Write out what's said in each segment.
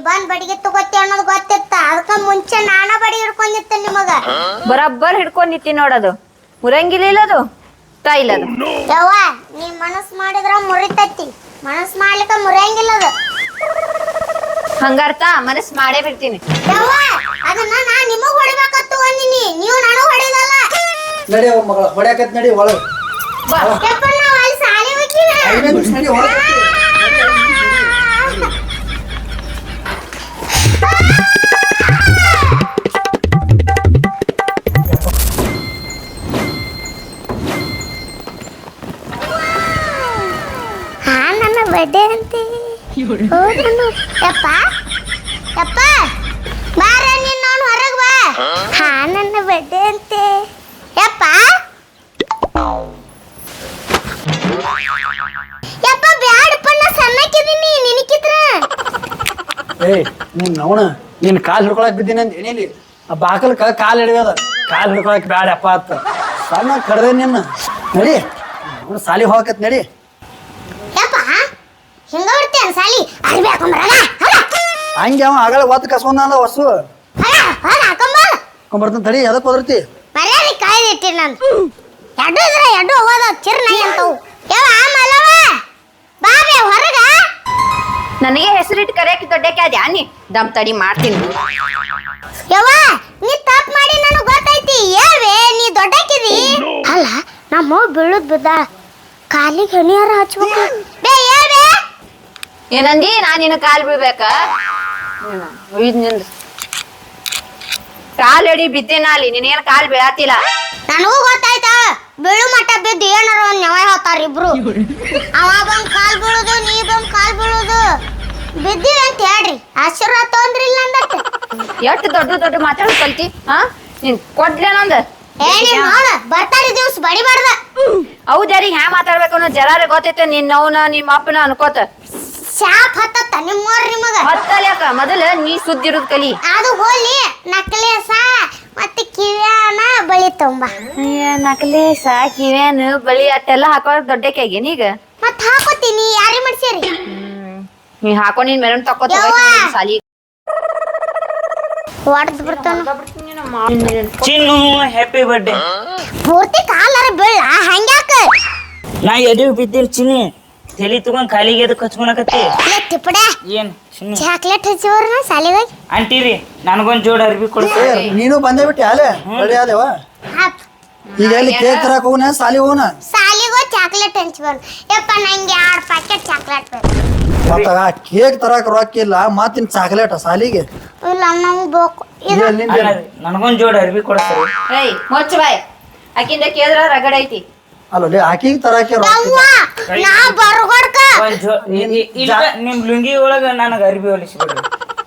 ಬಂದ್ ಬಡಿಗೆ ತಗೋತಿ ಅನ್ನೋದು ಗೊತ್ತಿತ್ತ ಅದಕ್ಕ ಮುಂಚೆ ನಾನ ಬಡಿ ಹಿಡ್ಕೊಂಡಿತ್ತ ನಿಮಗ ಬರಬ್ಬರ್ ಹಿಡ್ಕೊಂಡ್ ನಿಂತಿ ನೋಡದು ಮುರಂಗಿಲ್ಲ ಅದು ಸ್ಟೈಲ್ ಅದು ಯವ್ವ ನೀ ಮನಸ್ ಮಾಡಿದ್ರ ಮುರಿತೈತಿ ಮನಸ್ ಮಾಡ್ಲಿಕ್ಕ ಮುರಿಯಂಗಿಲ್ಲ ಅದು ಹಂಗಾರ್ಥ ಮನಸ್ ಮಾಡೇ ಬಿಡ್ತೀನಿ ಯವ್ವ ಅದನ್ನ ನಾ ನಿಮಗ್ ಹೊಡಿಬೇಕತ್ತು ಅಂದಿನಿ ನೀವು ನನಗ್ ಹೊಡಿದಲ್ಲ ನಡಿ ಮಗಳ ಹೊಡ್ಯಾಕತ್ ನಡಿ ಒಳಗ ಯಪ್ಪ ನಾವ್ ಅಲ್ಲಿ ಸಾಲಿ ಹೋಗಿನ ನಡಿ ಒಳಗ ಹಾ ನನ್ನ ಬರ್ಡೇ ಅಂತೆ ಯಪ್ಪ ಯಪ್ಪ ಬಾರ ನೀನ್ ನೋಡ್ ಹೊರಗ್ ಬಾ ಹಾ ನನ್ನ ಬರ್ಡೇ ಅಂತೆ ಯಪ್ಪ ಯಪ್ಪ ಬ್ಯಾಡಪ್ಪ ನಾ ಸಣ್ಣಕ್ಕಿದೀನಿ ನಿನಕಿದ್ರ ಏಯ್ ನೀನ್ ಅವನ ನೀನ್ ಕಾಲ್ ಹಿಡ್ಕೊಳಕ್ ಬಿದ್ದೀನಿ ಅಂತ ಏನಿಲ್ಲಿ ಆ ಬಾಕಲ್ ಕಾಲ್ ಹಿಡಿಯೋದ ಕಾಲ್ ಹಿಡ್ಕೊಳಕ್ ಬ್ಯಾಡಪ್ಪ ಅತ್ತ ಸಣ್ಣ ಕಡ್ದೆ ನಿನ್ನ ನಡಿ ಅವ್ನು ಸಾಲಿ ಹೋಗಕತ್ ನಡಿ ಯಪ್ಪ ಹಿಂಗ ಬಿಡ್ತೇನ ಸಾಲಿ ಅರ್ಬೇಕು ಮರಗ ಹಂಗೆ ಅವ ಆಗಲ್ಲ ಒತ್ತು ಕಸ್ಕೊಂಡ ಹೊಸು ಬರ್ತಾನ ತಡಿ ಅದಕ್ಕೆ ಹೋದ್ರತಿ ಮರ್ಯಾದೆ ಕಾಯ್ದಿಟ್ಟಿ ನಾನು ಎಡ್ಡು ಇದ್ರೆ ಎಡ್ಡು ಹೋಗೋದ ಚಿರ್ನಾಯಿ ಅಂತವು ಯಾವ ಮಲವ ಬಾಬೆ ಹೊರಗ ನನಗೆ ಹೆಸರಿಟ್ಟು ಕರೆಯಕ್ಕೆ ದೊಡ್ಡಕ್ಕೆ ಅದ್ಯಾ ನೀ ದಮ್ ತಡಿ ಮಾಡ್ತೀನಿ ಯವ್ವ ನೀ ತಪ್ಪು ಮಾಡಿ ನನಗೆ ಗೊತ್ತೈತಿ ಹೇಳ್ವೆ ನೀ ದೊಡ್ಡಕ್ಕಿದಿ ಅಲ್ಲ ನಮ್ಮ ಬೀಳುದ್ ಬಿದ್ದ ಕಾಲಿಗೆ ಹಣಿಯಾರ ಹಚ್ಬೇಕು ಬೇ ಹೇಳ್ವೆ ಏನಂದಿ ನಾ ನಿನ್ನ ಕಾಲ್ ಬೀಳ್ಬೇಕ ನಿಂದು ಕಾಲ್ ಎಡಿ ಬಿದ್ದೇನ ಅಲ್ಲಿ ನಿನೇನ್ ಕಾಲ್ ಬೀಳಾತಿಲ್ಲ ನನಗೂ ಗೊತ್ತಾಯ್ತ ಬೀಳು ಮಟ್ಟ ಬಿದ್ದು ಏನಾರ ಒಂದ್ ನೆವ ಹೇಳ್ತಾರ ಇಬ್ರು ಅವ ಬಂದ್ ಕಾಲ್ ಬೀಳುದು ನೀ ಬಂದ್ ಕಾಲ್ ಬೀಳುದು ಬಿದ್ದಿವಿ ಅಂತ ಹೇಳ್ರಿ ಆಶೀರ್ವಾದ ತೊಂದ್ರಿಲ್ಲ ಅಂದತ್ತೆ ಎಷ್ಟು ದೊಡ್ಡ ಮಾತಾಡೋದು ಕಲ್ತಿ ಹಾ ನೀನ್ ಕೊಡ್ಲೇನೊಂದ ಏನೇ ನೋಡ ಬರ್ತಾರಿ ದಿವ್ಸ ಬಡಿಬಾರ್ದ ಹೌದ್ಯಾರಿಗೆ ಹ್ಯಾ ಮಾತಾಡ್ಬೇಕು ಅನ್ನೋ ಜರಾರೆ ಗೊತ್ತೈತೆ ನಿನ್ನವನ ನಿಮ್ಮ ಅಪ್ಪನ ಅನ್ಕೋತ ಶಾಪ್ ಹತ್ತತ್ತ ನಿಮ್ಮೋರ್ ನಿಮಗ ಹೊತ್ತಲ್ಯಾಕ ಮೊದಲ ನೀ ಸುದ್ದಿರೋದ್ ಕಲಿ ಅದು ಹೋಲಿ ನಕ್ಲೇಸ ಮತ್ತೆ ಕಿವ್ಯಾನ ಬಳಿ ತುಂಬ ನಕಲೇಸ ಕಿವೇನು ಬಳಿ ಅಟ್ಟೆಲ್ಲ ಹಾಕೋದ್ ದೊಡ್ಡಕ್ಕಾಗಿ ಈಗ ಮತ್ ಹಾಕೋತೀನಿ ಯಾರಿ ಮಾಡ್ಸೇರಿ ನೀ ಹಾಕೋ ನೀನ್ ಮೆರನ್ ತಕ್ಕೋತ ಸಾಲಿ ಹೊಡೆದ್ ಬಿಡ್ತಾನ ಚಿನ್ನು ಹ್ಯಾಪಿ ಬರ್ಡೇ ಪೂರ್ತಿ ಕಾಲಾರ ಬೀಳ ಹಂಗ್ಯಾಕ ನಾ ಎದು ಬಿದ್ದಿಲ್ ಚಿನ್ನಿ ತಲಿ ತಗೊಂಡ್ ಕಾಲಿಗೆ ಎದಕ್ ಹಚ್ಕೊಳಕತ್ತಿ ತಿಪ್ಪಡ ಏನ್ ಚಿನ್ನಿ ಚಾಕ್ಲೇಟ್ ಹಚ್ಚಿವ್ರನ ಸಾಲಿಗೆ ಅಂತೀರಿ ನನಗೊಂದ್ ಜೋಡ್ ಅರ್ಬಿ ಕೊಡ್ಸಿ ನೀನು ಬಂದೇ ಬಿಟ್ಟಿ ಅಲೆ ರೆಡಿ ಆದೇವ ಈಗ ಎಲ್ಲಿ ಕೇಕ್ ತರಕ್ ಹೋಗುನ ಸಾಲಿ ಹೋಗುನ ಸಾಲಿಗೋ ಚಾಕ್ಲೇಟ್ ಹಂಚ್ಬಾರ ಯಪ್ಪ ನಂಗೆ 2 ಪ್ಯಾಕೆಟ್ ಚಾಕ್ಲೇಟ್ ಬೇಕು ಮತ್ತ ಕೇಕ್ ತರಕ್ ರೊಕ್ಕಿಲ್ಲ ಮತ್ತಿನ್ ಚಾಕ್ಲೇಟ್ ಸಾಲಿಗೆ ಇಲ್ಲ ನಮ್ಗೆ ಬೇಕು ಇದು ನನಗೊಂದ್ ಜೋಡ್ ಅರ್ಬಿ ಕೊಡ್ಸ್ರಿ ಏಯ್ ಮೊಚ್ಚ ಬಾಯ್ ಆಕಿಂದ ಕೇಳಿದ್ರ ರಗಡ ಐತಿ ಅಲ್ಲಲ್ಲಿ ಆಕಿಗೆ ತರಕ್ಕೆ ಯವ್ವ ನಾ ಬರ್ಗೊಡ್ಕ ಒಂದ್ ಇಲ್ಲ ನಿಮ್ ಲುಂಗಿ ಒಳಗ ನನಗ ಅರ್ಬಿ ಹೊಲಿಸ್ಬಿಡ್ರಿ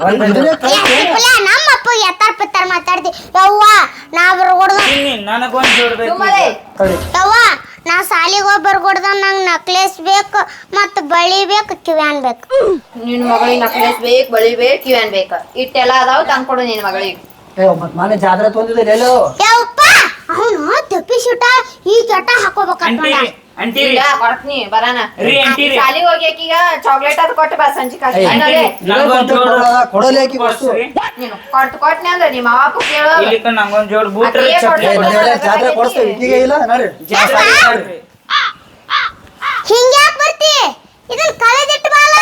ಒಂದ್ ತಿಪ್ಪಲ ನಮ್ಮ ಅಪ್ಪ ಎತ್ತಾರ್ ಪಿತ್ತಾರ್ ಮಾತಾಡ್ತಿ ಯವ್ವ ನಾ ಬರ್ಗೊಡ್ದ ಚಿನ್ನಿ ನನಗೊಂದ್ ಜೋಡ್ ಬೇಕು ಯವ್ವ ನಾ ಸಾಲಿಗೆ ಹೋಗಿ ಬರ್ಗೊಡ್ದ ನಂಗೆ ನಕ್ಲೇಸ್ ಬೇಕು ಮತ್ತು ಬಳಿ ಬೇಕು ಕಿವ್ಯಾನ್ ಬೇಕು ನಿನ್ ಮಗಳಿಗೆ ನಕ್ಲೇಸ್ ಬೇಕ್ ಬಳಿ ಬೇಕ್ ಕಿವ್ಯಾನ್ ಬೇಕ ಇಟ್ಟೆಲ್ಲ ಅದಾವ ತಂದ್ಕೊಡು ನಿನ್ ಮಗಳಿಗೆ ಮತ್ ಮನೆ ಜಾತ್ರೆ ತೊಂದಿದ್ದೆ ಎಲ್ಲೋ ಯವ್ವ ಅವನು ತಪ್ಪಿಸಿಟ್ಟ ಈ ಚಟ ಹಾಕೋಬೇಕಂತ ಅಂತೀರಿ ಅಂತೀರಿ ಇಲ್ಲ ಕೊಡ್ತೀನಿ ಬರಾನ ರೀ ಅಂತೀರಿ ಸಾಲಿಗೆ ಹೋಗಿ ಆಕಿಗ ಚಾಕ್ಲೇಟ್ ಅದು ಕೊಟ್ಟು ಬಾ ಸಂಜೆ ನನಗೊಂದ್ ಜೋಡ್ ಕೊಡಲಿ ಆಕಿ ವಸ್ತು ಕೊಡ್ಸ್ರಿ ನೀನು ಕೊಟ್ನಿ ಅಂದ್ರೆ ನಿಮ್ಮ ಅಪ್ಪ ಕೇಳೋ ಇಲ್ಲಿಕ ನಂಗೊಂದ್ ಜೋಡ್ ಬೂಟ್ ಅದೇ ಚಪ್ಲಿ ಕೊಡ್ಸ್ರಿ. ಜಾತ್ರೆ ಕೊಡಿಸ್ತೇವೆ ಈಗೀಗ ಇಲ್ಲ ನಡ್ರಿ ಜಾತ್ರೆ ಮಾಡ್ರಿ. ಹಿಂಗ್ಯಾಕ್ ಬರ್ತಿ ಇದನ್ನ ಕಳೆದಿಟ್ಟು ಬಾಲ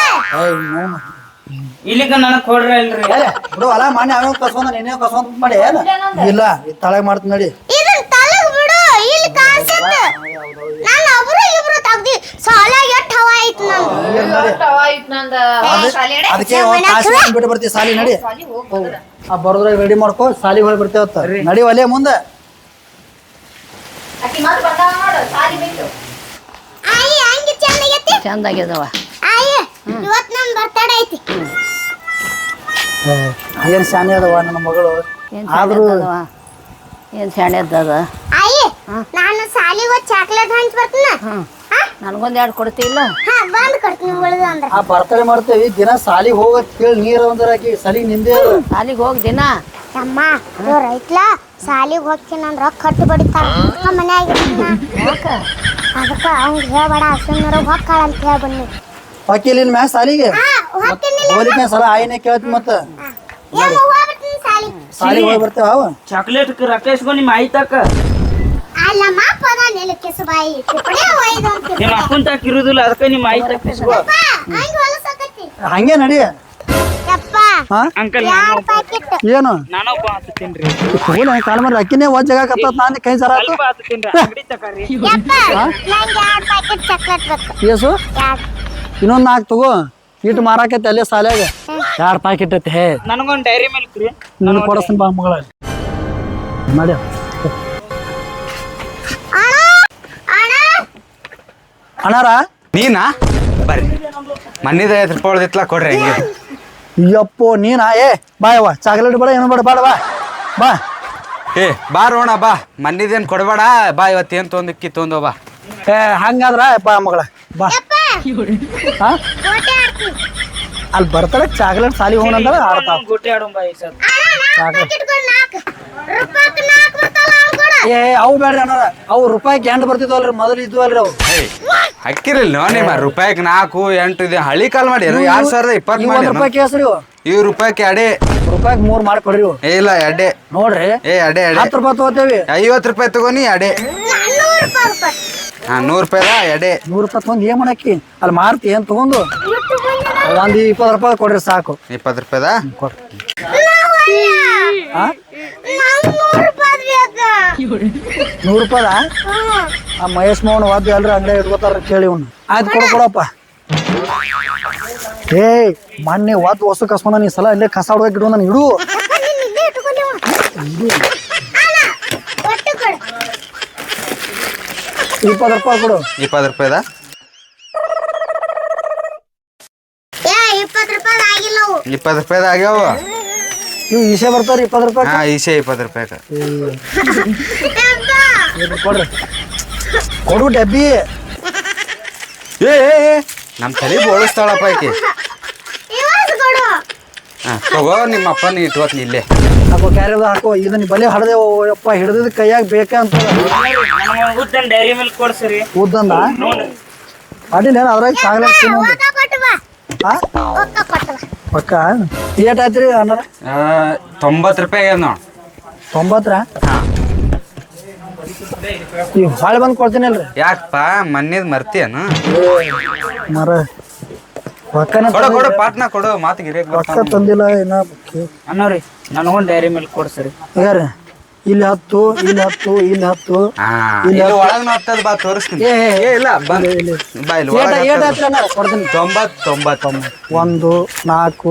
ಇಲ್ಲಿಕ ನನಗ್ ಕೊಡ್ರಿ ಅಲ್ರಿ ಬಿಡು ಅಲ್ಲ ಮಾನ್ಯ ಅವನು ಕಸ್ಕೊಂಡ ನೀನೇ ಕಸ್ಕೊಂಡ್ ಮಾಡಿ ಏನ ಇಲ್ಲ ತಳಗ್ ಮಾಡ್ತೀನಿ ನೋಡಿ ಇದನ್ನ ತಲಗ್ ಬಿಡು ಇಲ್ಲಿ ಕಾಣಿಸುತ್ತ ನಾನು ಒಬ್ರು ಇಬ್ರು ತಗ್ದಿ ಸಾಲ ಎಷ್ಟ್ ಹವಾ ಐತ್ ನಂದು ಅದಕ್ಕೆ ಬಿಟ್ಟು ಬರ್ತೀವಿ ಸಾಲಿ ನಡಿ ಆ ಬರೋದ್ರಾಗ ರೆಡಿ ಮಾಡ್ಕೊ ಸಾಲಿ ಹೋಗಿ ಬರ್ತೇವತ್ತ ನಡಿ ಒಲೆ ಮುಂದೆ ಆಯಿ ಹಂಗೆ ಚೆನ್ನಾಗೈತಿ ಚಂದಾಗ್ಯದವ ಆಯಿ ಇವತ್ ನಮ್ ಬರ್ತಡೇ ಐತಿ ಏನ್ ಶಾನೆ ಅದವ ನನ್ನ ಮಗಳು ಆದ್ರೂ ಏನ್ ಶಾಣೆ ಅದ ಆಯಿ ನಾನು ಸಾಲಿಗೆ ಹೋಗಿ ಚಾಕ್ಲೇಟ್ ಹಂಚ್ ಬರ್ತೀನ ನನಗೊಂದ್ 2 ಕೊಡ್ತಿಲ್ಲ ಹಾ ಬಂದ್ ಕೊಡ್ತೀನಿ ಉಳಿದು ಅಂದ್ರೆ ಆ ಬರ್ತಡೇ ಮಾಡ್ತೇವಿ ದಿನ ಸಾಲಿಗೆ ಹೋಗತ್ ಕೇಳಿ ನೀರ್ ಒಂದರಾಕಿ ಸಾಲಿಗೆ ನಿಂದೆ ಸಾಲಿಗೆ ಹೋಗ್ ದಿನ ಅಮ್ಮ ಇವ್ರ ಐತ್ಲ ಸಾಲಿಗೆ ಹೋಗ್ತೀನಿ ಅಂದ್ರ ಕಟ್ಟು ಬಡಿತಾರ ನಮ್ಮ ಮನ್ಯಾಗ ಅದಕ್ಕ ಅವ್ನ್ ಹೇಳ್ಬೇಡ ಸುಮ್ಮನೆ ಹೊಕ್ಕಾಳ ಅಂತ ಹೇಳ್ ಬನ್ನಿ ವಕೀಲಿನ ಮ್ಯಾಗ ಸಾಲಿಗೆ ಹಾ ಹೋಲಿಕೆ ಸಲ ಆಯಿನೇ ಕೇಳ್ತಿ ಮತ್ತ ಹೋಗ್ಬಿಡ್ತೀನಿ ಸಾಲಿ ಸಾಲಿ ಹೋಗಿ ಬರ್ತೇವ ಅವ ಚಾಕ್ಲೇಟ್ ರೊಕ್ಕ ಇಸ್ಕೊಂಡ್ ನಿಮ್ಮ ಆಯ್ತಾಕ ಅಲ್ಲ ಮಾಪ ಅದ ನೆಲಕ್ಕೆಸು ಬಾಯಿ ಟಿಪ್ಪಣೆ ಒಯ್ದು ಅಂತ ನಿಮ್ಮ ಅಪ್ಪನ್ ತಾಕ ಇರುದಿಲ್ಲ ಅದಕ್ಕೆ ನಿಮ್ಮ ಆಯ್ತಾಕ ಇಸ್ಕೋ ಹಂಗೆ ಹೊಲಸಕತ್ತಿ ಹಂಗೆ ನಡಿ ಯಪ್ಪ ಹಾ ಅಂಕಲ್ ಯಾರ್ ಪ್ಯಾಕೆಟ್ ಏನು ನಾನೊಬ್ಬ ಹತ್ತೇನ್ರಿ ತಗೋಲ ಕಾಲ ಮಾಡಿ ಅಕ್ಕಿನೇ ಒಜ್ಜಾಗತ್ತ ನಾನು ಕೈ ಸರ ಆತು ಸ್ವಲ್ಪ ಹತ್ತೇನ್ರಿ ಅಂಗಡಿ ತಕಾರಿ ಯಪ್ಪ ನಂಗೆ 2 ಪ್ಯಾಕೆಟ್ ಚಾಕ್ಲೇಟ್ ಬೇಕು ಏಸು 2 ಇನ್ನೊಂದು 4 ತಗೋ ಇಟ್ಟು ಮಾರಾಕೈತೆ ಅಲ್ಲೇ ಸಾಲ್ಯಾಗ 2 ಪ್ಯಾಕೆಟ್ ಐತೆ ಹೇ ನನಗೊಂದು ಡೈರಿ ಮಿಲ್ಕ್ ರೀ ನಾನು ಕೊಡಸ್ತೀನಿ ಬಾ ಮಗಳ ಮಾಡಿ ಅಣ್ಣ ಅಣ್ಣ ಅಣ್ಣಾರ ನೀನಾ ಬರ್ರಿ ಮನ್ನಿದ 5 ರೂಪಾಯಿ ಉಳ್ದಿತ್ಲ ಕೊಡ್ರಿ ಹಿಂಗೆ ಯಪ್ಪೋ ನೀನಾ ಏ ಬಾಯವ್ವ ಚಾಕ್ಲೇಟ್ ಬೇಡ ಏನು ಬೇಡ ಬೇಡ ಬಾ ಬಾ ಏ ಬಾ ರೋಣ ಬಾ ಮನ್ನಿದೇನು ಕೊಡಬೇಡ ಬಾ ಇವತ್ತು ಏನು ತೊಂದಕ್ಕಿ ತೊಂದೋ ಬಾ ಏ ಹಂಗಾದ್ರ ಬಾ ಮಗಳ ಬಾ ಯಪ್ಪ ಹಾ ಗೋಟೆ ಆಡ್ತೀನಿ ಅಲ್ಲಿ ಬರ್ತಾಳೆ ಚಾಕ್ಲೇಟ್ ಸಾಲಿ ಹೋಗಂದ್ರೆ ಆಡ್ತಾವ ಗುಟ್ಟಿ ಆಡೋಣ ಈ ಸರ್ ಪ್ಯಾಕೆಟ್ ಕೊಂಡು 4 ರೂಪಾಯಿಗೆ 4 ಬರ್ತಲ್ಲ ಅವ್ನು ಕೊಡ ಏ ಅವು ಬೇಡ್ರಿ ಅಣ್ಣಾರ ಅವು ರೂಪಾಯಿಗೆ 8 ಬರ್ತಿದ್ವಲ್ರಿ ಮೊದಲು ಇದ್ವಲ್ರಿ ಅವು ಏಯ್ ಹಾಕಿರಿಲ್ಲ ನಿಮ್ಮ ರೂಪಾಯಿಗೆ 4 8 ಇದೆ ಹಳಿ ಕಾಲ್ ಮಾಡಿ 2020 ಇವು 1 ರೂಪಾಯಿ ಕೇಸ್ರಿ ಇವು ಇವ್ ರೂಪಾಯಿಗೆ ಅಡೆ ರೂಪಾಯಿಗೆ 3 ಮಾಡಿ ಕೊಡ್ರಿ ಇವು ಏ ಇಲ್ಲ ಅಡೆ ನೋಡ್ರಿ ಏ ಅಡೆ 10 ರೂಪಾಯಿ ತಗೋತೇವಿ 50 ರೂಪಾಯಿ ತಗೋನಿ ಅಡೆ 100 ರೂಪಾಯಿ ಹಾ 100 ರೂಪಾಯಿದ ಎಡೆ 100 ರೂಪಾಯಿ ತಗೊಂಡು ಏನ್ ಮಾಡಕ್ಕಿ ಅಲ್ಲಿ ಮಾರ್ತಿ ಏನ್ ತಗೊಂಡು ಒಂದು 20 ರೂಪಾಯಿ ಕೊಡ್ರಿ ಸಾಕು 20 ರೂಪಾಯಿದ ಕೊಡ್ರಿ ನಾವು 100 ರೂಪಾಯಿ ಬೇಕು 100 ರೂಪಾಯಿದ ಆ ಮಹೇಶ್ ಮೋಹನ್ ವಾದ್ಯ ಎಲ್ರು ಅಂಗಡಿ ಇಟ್ಕೋತಾರ ಕೇಳಿ ಅವ್ನು ಆಯ್ತು ಕೊಡಪ್ಪ ಏ ಮೊನ್ನೆ ವಾದ್ ಹೊಸ ಕಸ್ಕೊಂಡ ನೀ ಸಲ ಇಲ್ಲೇ ಕಸ ಹೊಡ್ಬೇಕು ಇಡು ನಾನು ಇಡು ಇಲ್ಲೇ ಇಟ್ಕೊಂಡೆವ ಅಣ್ಣ ಒಟ್ಟು ಕೊಡು 20 ರೂಪಾಯಿ ಕೊಡು 20 ರೂಪಾಯಿದ ಏ 20 ರೂಪಾಯಿ ಆಗಿಲ್ಲ ಅವು 20 ರೂಪಾಯಿದ ಆಗ್ಯಾವ ಇವು ಈಸೆ ಬರ್ತಾರ 20 ರೂಪಾಯಿ ಹಾ ಈಸೆ 20 ರೂಪಾಯಿಗ ಕೊಡ್ರಿ ಕೊಡು ಡಬ್ಬಿ ಏ ನಮ್ಮ ತಲೆ ಬೋಳಿಸ್ತಾಳಪ್ಪ ಈಕಿ ಇವತ್ತು ಕೊಡು ಹಾ ತಗೋ ನಿಮ್ಮ ಅಪ್ಪನ ಇಟ್ಕೋತೀನಿ ಇಲ್ಲೇ ಹಾಕೋ ಕ್ಯಾರಿಯರ್ ಹಾಕೋ ಇದನ್ನ ಬಲೆ ಹಡ್ದೇವು ಯಪ್ಪ ಹಿಡ್ದಿದ್ ಕೈಯಾಗ ಬೇಕ ಅಂತ ನನಗೊಂದು ಡೈರಿ ಮಿಲ್ಕ್ ಕೊಡ್ಸ್ರಿ ಉದ್ದಂದ ಅಡಿಲ್ಲ ಅದ್ರಾಗ ಚಾಕ್ಲೇಟ್ ತಿನ್ನು ಒಕ್ಕ ಕೊಟ್ಟು ಬಾ ಹಾ ಒಕ್ಕ ಕೊಟ್ಟು ಬಾ ಪಕ್ಕ ಏಟ್ ಆಯ್ತ್ರಿ ಅಣ್ಣಾರ 90 ರೂಪಾಯಿ ಆಗ್ಯದ ನೋಡ್ 90 ಈಗ ಹೊಳೆ ಬಂದು ಕೊಡ್ತೀನಲ್ರಿ ಯಾಕಪ್ಪ ಮನ್ನಿದ್ ಮರ್ತಿಯೇನು ಮರ ರೊಕ್ಕನ ಕೊಡು ಕೊಡು ಪಾಟ್ನ ಕೊಡು ಮಾತು ಗಿರಿಯಕ್ ರೊಕ್ಕ ತಂದಿಲ್ಲ ಏನ ಅನ್ನೋರಿ ನನಗೊಂದು ಡೈರಿ ಮಿಲ್ಕ್ ಕೊಡ್ಸ್ರಿ ಯಾರ ಇಲ್ಲಿ 10 ಇಲ್ಲಿ 10 ಇಲ್ಲಿ 10 ಇಲ್ಲಿ ಒಳಗ್ ಹತ್ತದ ಬಾ ತೋರಿಸ್ತೀನಿ ಏ ಇಲ್ಲ ಬಂದ್ ಬಾ ಇಲ್ಲಿ ಏಟ್ ಒಳಗ್ ಏಟ್ ಆಯ್ತ್ರಿ ಅಣ್ಣಾರ ಕೊಡ್ತೀನಿ 90 1 4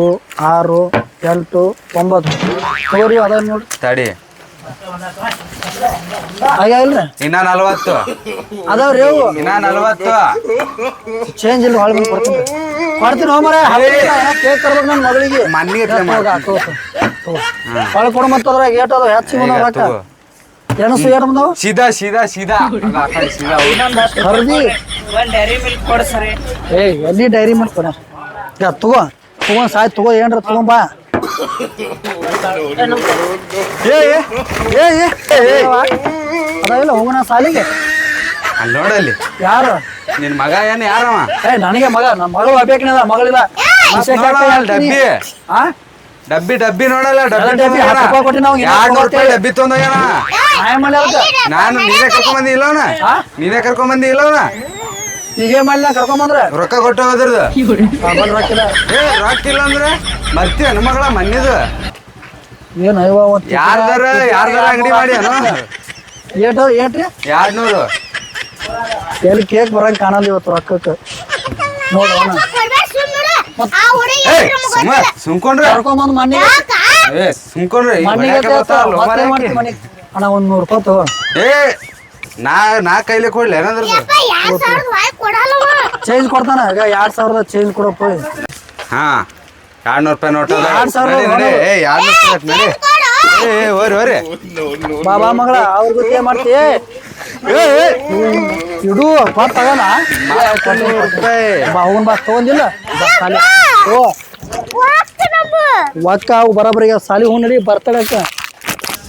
6 8 9 ತಗೋರಿ ಅದ ನೋಡಿ ತಡಿ ಆಗ್ಯಾವಿಲ್ರಿ ಇನ್ನ 40 ಅದಾವ್ರಿ ಅವು ಇನ್ನ 40 ಚೇಂಜ್ ಇಲ್ಲಿ ಹೊಳೆ ಬಂದು ಕೊಡ್ತೀನಿ ಹೋ ಮರ ಕೇಕ್ ತರ್ಬೇಕು ನನ್ನ ಮಗಳಿಗೆ ಮನ್ನಿ ಹೊಳೆ ಕೊಡು ಮತ್ತೆ ಅದ್ರಾಗ ಏಟ್ ಅದಾವ ಹೆಚ್ಚಿಗೆ ಬಂದಾವ ರೊಕ್ಕ ಎಣಸು ಏಟ್ ಬಂದಾವ ಸೀದಾ ಸೀದಾ ಸೀದಾ ಅಲ್ಲ, ಆ ಕಡೆ ಸೀದಾ ಹೋಗು. ಹರ್ದಿ ಒಂದು ಡೈರಿ ಮಿಲ್ಕ್ ಕೊಡ್ಸ್ರಿ ಏ ಎಲ್ಲಿ ಡೈರಿ ಮಾಡ್ಕೊಣ ತಗೋ ತಗೊಂಡ್ ಸಾಯ್ ತಗೋ ಏನ್ರ ತಗೊಂಬಾ ಏ ಏ ಏ ಏ ಏ ಅದಾವಿಲ್ಲ ಹೋಗೋಣ ಸಾಲಿಗೆ ಅಲ್ಲಿ ನೋಡಲ್ಲಿ ಯಾರು ನಿನ್ ಮಗ ಏನ್ ಯಾರವ ಏ ನನಗೆ ಮಗ ನಮ್ಮ ಮಗಳು ಅಬೇಕಿನದ ಮಗಳಿಲ್ಲ ಡಬ್ಬಿ ಆ ಡಬ್ಬಿ ಡಬ್ಬಿ ನೋಡಲ್ಲ ಡಬ್ಬಿ ಡಬ್ಬಿ 10 ರೂಪಾಯಿ ಕೊಟ್ಟು ನಾವು 200 ರೂಪಾಯಿ ಡಬ್ಬಿ ತೊಂದೋಗ್ಯಾನ ನ್ಯಾಯ ಮಾಡಿ ಅದಕ್ಕೆ ನಾನು ನೀನೇ ಕರ್ಕೊಂಡ್ ಬಂದಿ ಇಲ್ಲವನ ನೀನೇ ಕರ್ಕೊಂಡ್ ಬಂದಿ ಇಲ್ಲವನ ಈಗ ಮಾಡಿಲ್ಲ ಕರ್ಕೊಂಬಂದ್ರೆ ರೊಕ್ಕ ಕೊಟ್ಟು ಹೋದ್ರದು ಬಂದ್ ರೊಕ್ಕಿಲ್ಲ ಏ ರೊಕ್ಕ ಇಲ್ಲ ಅಂದ್ರೆ ಬರ್ತೀಯ ನನ್ನ ಮಗಳ ಮನ್ನಿದು ಏನು ಅಯ್ಯವ ಯಾರ್ದಾರ ಅಂಗಡಿ ಮಾಡಿ ಏಟು ಏಟ್ರಿ 200 ಎಲ್ಲಿ ಕೇಕ್ ಬರಂಗ್ ಕಾಣಲ್ಲ ಇವತ್ತು ರೊಕ್ಕಕ್ಕೆ ನೋಡೋಣ ಕೊಡ್ಬೇಡ ಸುಮ್ಮನೆ ಆ ಹುಡುಗಿ ಏ ಸುಮ್ಕೊಂಡ್ರೆ ಕರ್ಕೊಂಬಂದು ಮನೆಗೆ ಏ ಸುಮ್ಕೊಂಡ್ರೆ ಈಗ ಮನೆಗೆ ಹೊಡ್ಯಾಕ ಬರ್ತಾರಲ್ಲ, ಮತ್ತೆ ಮಾರ್ಯಾಕೆ? ಮಾಡ್ತೀನಿ ಮನೆಗೆ ಅಣ್ಣ ಒಂದು 100 ರೂಪಾಯಿ ತಗೋ ಏ ನಾ ಕೈಲಿ ಕೊಡ್ಲಿ ಏನಾದ್ರು ಯಪ್ಪ 2000 ರೂಪಾಯಿ ಕೊಡಲ್ಲವ ಚೇಂಜ್ ಕೊಡ್ತಾನ ಈಗ 2000 ಚೇಂಜ್ ಕೊಡಪ್ಪ ಹಾ 200 ರೂಪಾಯಿ ನೋಟ್ ಅದ 2000 ನಡಿ, ನಡಿ. ಏ 200 ರೂಪಾಯಿ ನಡಿ ಏ ಓರಿ ಓರಿ ಬಾಬಾ ಮಗಳ ಅವ್ರ ಗೊತ್ತೇ ಮಾಡ್ತಿ ಏ ಏ ಇಡು ಕೊಟ್ಟು ತಗೋಣ 200 ರೂಪಾಯಿ ಬಾ ಹೋಗೋಣ ಬಾ ತಗೊಂಡಿಲ್ಲ ಬಾ ಸಾಲಿ ಓ ವಾಸ್ತು ನಂಬು ಒಕ್ಕ ಅವು ಬರೋಬ್ಬರಿಗೆ ಸಾಲಿ ಹೋಗಿ ನಡಿ ಬರ್ತಾಳಕ್ಕ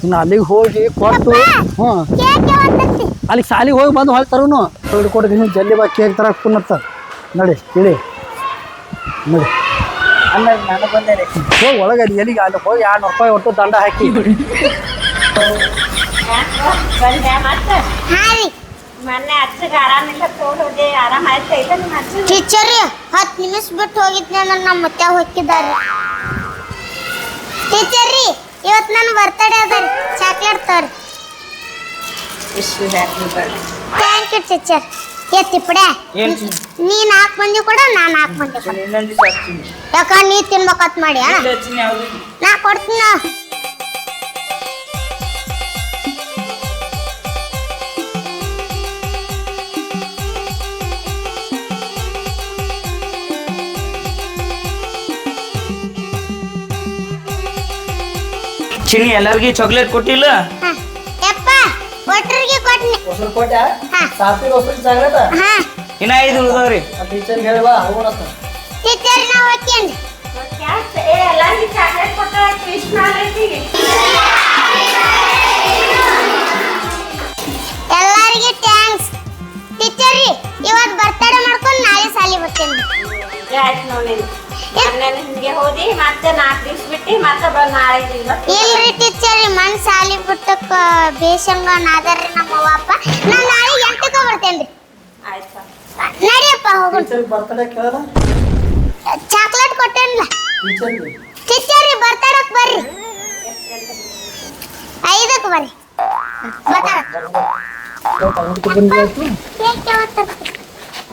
ಇನ್ನು ಅಲ್ಲಿಗೆ ಹೋಗಿ ಕೊಟ್ಟು ಹ್ಞೂ ಕೇಕ್ ಯಾವತ್ತಂತಿ ಅಲ್ಲಿ ಸಾಲಿಗೆ ಹೋಗಿ ಬಂದು ಹೊಳ್ ತರೋನು ಕೊಡ್ತೀನಿ ಜಲ್ದಿ ಬಾ ಕೇಕ್ ತರಕ್ಕೆ ಕುನ್ನತ್ತ ನಡಿ ಇಳಿ ನಡಿ ಅಲ್ಲ ನಾನು ಬಂದೆ ರೀ. ಹೋಗಿ ಒಳಗೆ ಎಲ್ಲಿಗೆ ಅಲ್ಲಿ ಹೋಗಿ 200 ರೂಪಾಯಿ ಒಟ್ಟು ದಂಡ ಹಾಕಿ ಹಾ ರೀ ಮೊನ್ನೆ ಅಚ್ಚಗೆ ಆರಾಮಿಲ್ಲ ತೋಡೋದೆ ಆರಾಮ ಆಯ್ತೈತೆ ನಿಮ್ಮ ಅಚ್ಚ ಟೀಚರ್ ರೀ 10 ನಿಮಿಷ ಬಿಟ್ಟು ಹೋಗಿದ್ನಿ ಅಂದ್ರೆ ನಮ್ಮ ಮತ್ತೆ ಹೋಗಿದ್ದಾರೆ ಟೀಚರ್ ರೀ ಇವತ್ತು ನನ್ನ ಬರ್ತಡೇ ಅದ ರೀ ಚಾಕ್ಲೇಟ್ ತೋರಿ ಇಷ್ಟು happy birthday thank you teacher ತಿಪ್ಪಡೆ ಏನ್ ನೀ 4 ಮಂದಿ ಕೊಡ ನಾ 4 ಮಂದಿ ಕೊಡ ಇನ್ನೊಂದ್ ದಿವಸ ಹಚ್ತೀನಿ. ಯಾಕ ನೀ ತಿನ್ಬೇಕತ್ ಮಾಡಿ ಇಲ್ಲಿ ಹಚ್ತೀನಿ ಯಾವ್ದು? ನಾ ಕೊಡ್ತೀನಿ ಚಿನಿ ಎಲ್ಲರಿಗೂ ಚಾಕ್ಲೇಟ್ ಕೊಟ್ಟಿಲ್ಲ. ಹಾ ಯಪ್ಪ ಒಟ್ರಿಗೆ ಕೊಟ್ನಿ ಹೊಸರು ಕೋಟೆ ಹಾ. ಸಾತ್ವಿಕ ಹೊಸರು ಚಾಕ್ಲೇಟ್ ಹಾ ಇನ್ನ 5 ಉಳ್ದವ್ರಿ. ಟೀಚರ್ಗೆ ಹೇಳುವ ಹೋಗೋಣತ್ತ ಟೀಚರ್ ನಾ ಹೋಗ್ತೀನಿ ಏ ಎಲ್ಲರಿಗೂ ಚಾಕ್ಲೇಟ್ ಕೊಟ್ಟ ವಿಶ್ ಮಾಡ್ರಿ ಎಲ್ಲರಿಗೆ ಥ್ಯಾಂಕ್ಸ್ ಟೀಚರ್ ರೀ ಇವತ್ತು ಬರ್ತಡೇ ಮಾಡ್ಕೊಂಡು ನಾಳೆ ಸಾಲಿ ಬರ್ತೀನಿ ಆಯ್ತು ನೋಡಿ ಮೊನ್ನೆ ಹಿಂಗೆ ಹೋದಿ ಮತ್ತೆ 4 ದಿವ್ಸ ಬಿಟ್ಟು ಮತ್ತೆ ಬಂದು ನಾಳೆ ದಿನ ಇಲ್ರಿ ಟೀಚರ್ ರೀ ಮನ್ ಸಾಲಿ ಬಿಟ್ಟಕ್ಕ ಬೇಸಂಗ ನಾದರ್ರಿ ನಮ್ಮ ಅವ್ವ ಅಪ್ಪ ನಾ ನಾಳೆ 8ಕ್ಕೆ ಬರ್ತೇನ್ರಿ ಆಯ್ತು ನಡಿಯಪ್ಪ ಹೋಗೋಣ ಟೀಚರ್ ಬರ್ತಡೇ ಕೇಳದ ಚಾಕ್ಲೇಟ್ ಕೊಟ್ಟೇನಿಲ್ಲ ಟೀಚರ್ಗೆ ಟೀಚರ್ ರೀ ಬರ್ತಡಕ್ ಬರ್ರಿ 5ಕ್ಕೆ ಬರ್ರಿ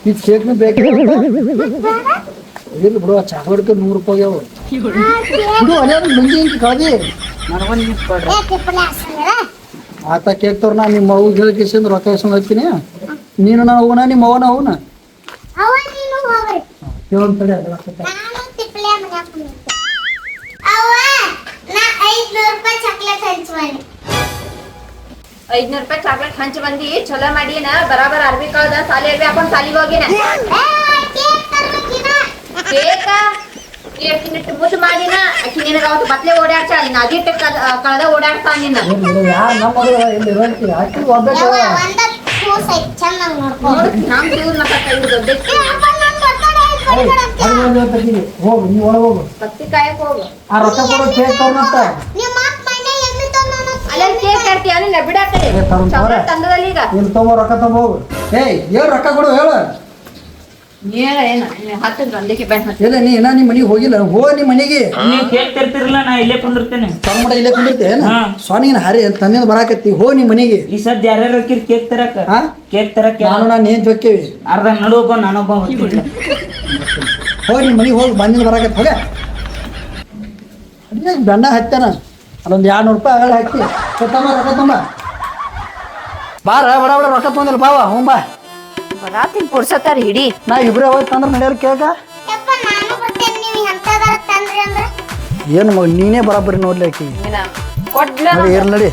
ಈ ಕೇಕ್ನು ಬೇಕು ಇಲ್ಲ ಬಿಡು ಚಾಕ್ಲೇಟ್ಗೆ 100 ರೂಪಾಯಿ ಅವು ಬಿಡು ಅಲ್ಲೇ ಮುಂದೆ ಹಿಂಗೆ ಕಳ್ದಿ ನನಗೊಂದು ಗಿಫ್ಟ್ ಕೊಡ್ರಿ. ಆತ ಕೇಕ್ ತೋರ್ ನಾ ನಿಮ್ಮ ಅವ್ಗೆ ಹೇಳಿಕೆಸಿಂದ ರೊಕ್ಕ ಇಸ್ಕೊಂಡ್ ಹೋಗ್ತೀನಿ ನೀನು ನಾ ಹೋಗೋಣ ನಿಮ್ಮ ಅವನ ಅವನ ಅವ ನೀನು ಹೋಗ್ರಿ ಕೇಳೋನ್ ತಡಿ ಅದ ನಾನು ತಿಪ್ಪಲೆ ಮನ್ಯಾಗ ಕುಂದಿರ್ತೆ ಅವ್ವ ನಾ 500 ರೂಪಾಯಿ ಚಾಕ್ಲೇಟ್ ಹಂಚ್ವಾನಿ 500 ರೂಪಾಯಿ ಚಾಕ್ಲೇಟ್ ಹಂಚಿ ಬಂದಿ ಚಲೋ ಮಾಡಿನ ಬರಾಬರ್ ಅರ್ಬಿ ಕಳ್ದ ಸಾಲಿ ಅರ್ಬಿ ಹಾಕೊಂಡ್ ಸಾಲಿಗೆ ಹೋಗಿನ ಕೇಕ್ ತರ್ಬೇಕಿನ ಕೇಕ ಎಷ್ಟು ಮುದ್ದು ಮಾಡಿನ ಆಕಿ ನಿನಗ ಅವತ್ತು ಬತ್ಲೆ ಓಡಾಡ್ಸ ನಿನ್ನ ಅದಿಟ್ಟು ಕಳ್ದ ಓಡಾಡ್ತಾ ನಿನ್ನ ಯಾ ನಮ್ಮ ಮಗಳು ಇಲ್ಲಿ ಇರೋಂತಿ ಆಕಿ ಒಬ್ಬಕ್ಕೆ ಯವ್ವ ಒಂದ ಕೂಸ್ ಐತ್ ಚೆನ್ನಾಗಿ ನೋಡ್ಕೊ ನೋಡು ನಮ್ ದೇವ್ರ ಮಕ್ಕ ಕೈ ದೊಡ್ಡ ಹೋಗು ನೀ ಒಳಗೆ ಹೋಗು ಬತ್ತಿ ಕಾಯಕ್ ಹೋಗು ಆ ರೊಕ್ಕ ಕೊಡೋ ಕೇಕ್ ತೋರ್ನತ್ತ ನಿಮ್ಮ ಅಪ್ಪ ಮನೆ ಎಮ್ಮಿ ತೊಂದನ ಅಲ್ಲ ಕೇಕ್ ಕಟ್ತಿ ಅದನ್ನ ಬಿಡಾಕಡೆ ಏ, ತರುಣ್ ತಗೋರೆ. ಚಾಕ್ಲೇಟ್ ತಂದದಲ್ಲಿ ಈಗ ಇಲ್ಲಿ ತೊಗೊಂಬ ರೊಕ್ಕ ತೊಗೊಂಬ ಹೋಗು ಏಯ್ ಏನು ರೊಕ್ಕ ಕೊಡು ಹೇಳು ಏನ ಏನ ಹತ್ತದ ಒಂದಕ್ಕೆ ಬ್ಯಾಂಕ್ ಹತ್ತ ಇಲ್ಲ ನೀ ಇನ್ನ ನಿಮ್ಮ ಮನೆಗೆ ಹೋಗಿಲ್ಲ ಹೋಗ ನಿಮ್ಮ ಮನೆಗೆ ನೀವು ಕೇಕ್ ತರ್ತಿರಲ್ಲ ನಾ ಇಲ್ಲೇ ಕುಂದಿರ್ತೇನೆ. ತಗೊಂಡ ಇಲ್ಲೇ ಕುಂದಿರ್ತೇನ ಹಾ. ಸ್ವಾನಿಗಿನ ಹರಿ ತಂದಿಂದ ಬರಾಕತ್ತಿ ಹೋಗಿ ನಿಮ್ಮ ಮನೆಗೆ ಈ ಸದ್ ಯಾರ್ಯಾರು ಹೋಗಿರ್ ಕೇಕ್ ತರಕ? ಹಾ ಕೇಕ್ ತರಕ ನಾನು ಏನ್ ಹೊಕ್ಕೇವಿ ಅರ್ಧ ನಡುವೊಬ್ಬ ನಾನೊಬ್ಬ ಹೋಗ್ತಿದ್ದೆ. ಹೋಗಿ ನಿಮ್ಮ ಮನೆಗೆ ಹೋಗಿ ಬಂದಿಂದ ಬರಾಕತ್ತಿ ಹೋಗ ಅದೇ ಬೆಣ್ಣ ಹತ್ತಾನ ಅಲ್ಲೊಂದು 200 ರೂಪಾಯಿ ಆಗಲ್ಲ ಹಾಕಿ ತಮ್ಮ ರೊಕ್ಕ ತುಂಬ ಬಾರ ಬಡ ಬಡ ರೊಕ್ಕ ತೊಂದಿಲ್ಲ ಬಾವ ಹ್ಞೂ ಬಾ ಬರಾತಿನ್ ಪುರ್ಸತ್ತಾರ ಹಿಡಿ ನಾ ಇಬ್ರೇ ಹೋಯ್ತು ಅಂದ್ರೆ ನಡೆಯೋರು ಕೇಳ್ಕ ಯಪ್ಪ ನಾನು ಬರ್ತೇನೆ ನೀವು ಎಂತದಾರ ತಂದ್ರಿ ಅಂದ್ರೆ ಏನು ಮಗ ನೀನೇ ಬರಾಬರಿ ನೋಡ್ಲಿ ಆಕಿ ಕೊಡ್ಲ ನಡಿ ಇರ್ಲಿ ನಡಿ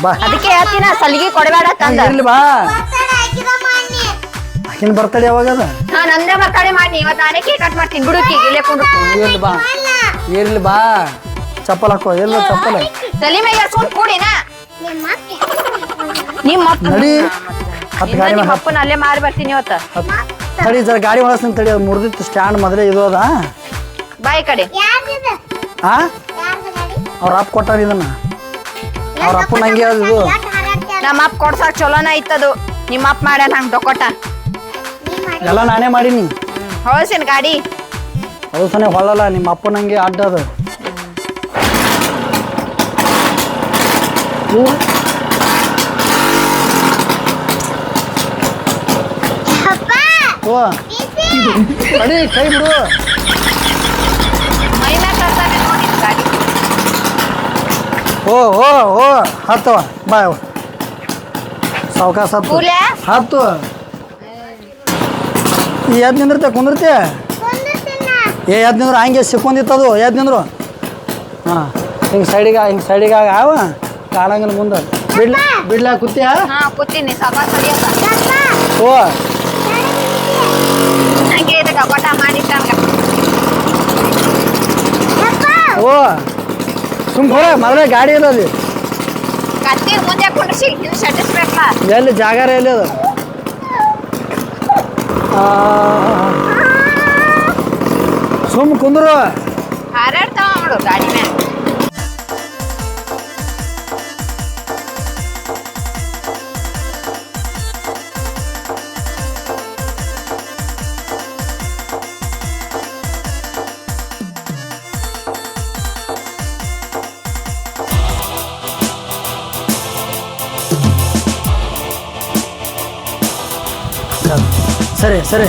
ಬಾ ಅದಕ್ಕೆ ಹೇಳ್ತೀನ ಸಲಿಗೆ ಕೊಡಬೇಡ ತಂದ ಇರ್ಲಿ ಬಾ ಬರ್ತಡೇ ಹಾಕಿದ ಮಾನ್ಯ ಆಕಿನ ಬರ್ತಡೇ ಯಾವಾಗ ಅದ ಹಾ ನಂದೇ ಮಕ್ಕಳೇ ಮಾಡಿ ಇವತ್ತು ನಾನೇ ಕೇಕ್ ಕಟ್ ಮಾಡ್ತೀನಿ ಬಿಡುಕಿ ಇಲ್ಲೇ ಕುಂಡ್ರು ಇರ್ಲಿ ಬಾ ಇರ್ಲಿ ಬಾ ಚಪ್ಪಲ್ ಹಾಕೋ ಎಲ್ಲ ಚಪ್ಪಲ್ ತಲೆ ಮೇಲೆ ಎರ್ಸ್ಕೊಂಡ್ ಕೂಡಿನ ನಿಮ್ಮ ಅಪ್ಪ ನಿಮ್ಮ ಅಪ್ಪ ನಡಿ ಹತ್ತು ಗಾಡಿ ನಿಮ್ಮ ಅಪ್ಪನ ಅಲ್ಲೇ ಮಾರಿ ಬರ್ತೀನಿ ಇವತ್ತು ತಡಿ ಜರ ಗಾಡಿ ಒಳಸ್ತೀನಿ ತಡಿ ಅದು ಮುರಿದಿತ್ತು ಸ್ಟ್ಯಾಂಡ್ ಮೊದಲೇ ಇದು ಅದ ಬಾಯ್ ಕಡೆ ಯಾರ್ದಿದೆ ಆ ಯಾರ್ದು ಗಾಡಿ ಅವ್ರ ಅಪ್ಪ ಕೊಟ್ಟಾರ ಇದನ್ನ ಅವ್ರ ಅಪ್ಪನ ಹಂಗೆ ಅದು ಇದು ಯಾಕೆ ಹಾರಾಡ್ತೀಯ ನಮ್ಮ ಅಪ್ಪ ಕೊಡ್ಸಾಕ್ ಚಲೋನ ಇತ್ತದು ನಿಮ್ಮ ಅಪ್ಪ ಮಾಡ್ಯಾನ ಹಂಗ ದೊಕೊಟ ನೀ ಮಾಡಿ ಎಲ್ಲ ನಾನೇ ಮಾಡೀನಿ ಹೊಳ್ಸಿನ ಗಾಡಿ ಅದು ಸನೇ ಹೊಳ್ಳಲ್ಲ ನಿಮ್ಮ ಅಪ್ಪನ ಹಂಗೆ ಅಡ್ಡ ಅದು ಅಪ್ಪ ಓ ತಡಿ ಕೈ ಬಿಡು ಮೈ ಮ್ಯಾಗ ಕರ್ತಾನೆ ನೋಡಿ ಗಾಡಿ ಓ ಓ ಓ ಹತ್ತವ ಬಾ ಸಾವ್ಕಾಸ ಹತ್ತು ಕೂಲೆ ಹತ್ತು ಎದ್ ನಿಂದಿರ್ತೆ ಕುಂದಿರ್ತೆ ಕುಂದಿರ್ತೀನ ಏ ಎದ್ ನಿಂದ್ರು ಹಂಗೆ ಸಿಕ್ಕೊಂಡಿತ್ತದು ಎದ್ ನಿಂದ್ರು ಹಾಂ ಹಿಂಗೆ ಸೈಡಿಗೆ ಆವ ಕಾಣಂಗಿಲ್ಲ ಮುಂದೆ ಬಿಡ್ಲಾ ಕುತ್ತೀಯ ಹಾ ಕೂತೀನಿ ಸಾಕಾಸ್ ಹೊಡಿಯತ್ತ ಯಪ್ಪ ಓ ಹಂಗೆ ಇದಕ್ಕೆ ಗೊಟ ಮಾಡಿಟ್ಟಾನ ಯಪ್ಪ ಓ ಸುಮ್ ಹೊರ ಮೊದಲೇ ಗಾಡಿ ಇಲ್ಲ ಅಲ್ಲಿ ಕತ್ತಿ ಮುಂದೆ ಕುಂಡ್ರಿಸಿ ಇದು ಸಟ್ಟಿಸ್ಬೇಕಲ್ಲ ಎಲ್ಲಿ ಜಾಗಾರ ಎಲ್ಲಿ ಅದು ಸುಮ್ ಕುಂದ್ರು ನೋಡು ಗಾಡಿ ಮ್ಯಾಗ. ಸರಿ ಸರಿ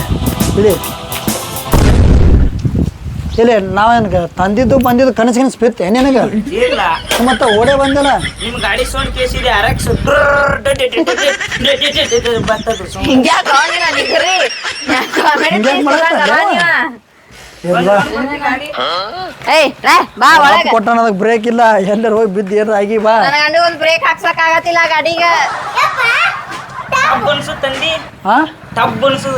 ಇಳಿ ಇಲ್ಲಿ ನಾವೇನು ತಂದಿದ್ದು ಬಂದಿದ್ದು ಕನಸು ಬಿತ್ತೆ ನಿನಗೆ ಇಲ್ಲ ಮತ್ತೆ ಓಡೇ ಬಂದಿಲ್ಲ ನಿಮ್ ಗಾಡಿ ಸೌಂಡ್ ಕೇಸಿದೆ ಅರಕ್ಸ್ ಬರ್ತದ ಹಿಂಗ್ಯಾಕ ನೀನ ನಿಗ್ರಿ ಹಿಂಗ್ಯಾಕ್ ಮಾಡಕತ್ತಿ? ಇಲ್ಲ ಏಯ್ ರೇ ಬಾ ಒಳಗ. ಕೊಟ್ಟಾನ ಅದಕ್ಕೆ ಬ್ರೇಕ್ ಇಲ್ಲ ಎಲ್ಲರೂ ಹೋಗಿ ಬಿದ್ದು ಏನಾರ ಆಗಿ ಬಾ ನನ್ನ ಗಂಡ ಒಂದ್ ಬ್ರೇಕ್ ಹಾಕ್ಸಕ್ ಆಗತ್ತಿಲ್ಲ ಗಾಡಿಗ. ಟಬ್ ಅನ್ಸು ತಂದಿ ಹಾ ಟಬ್ ಅನ್ಸು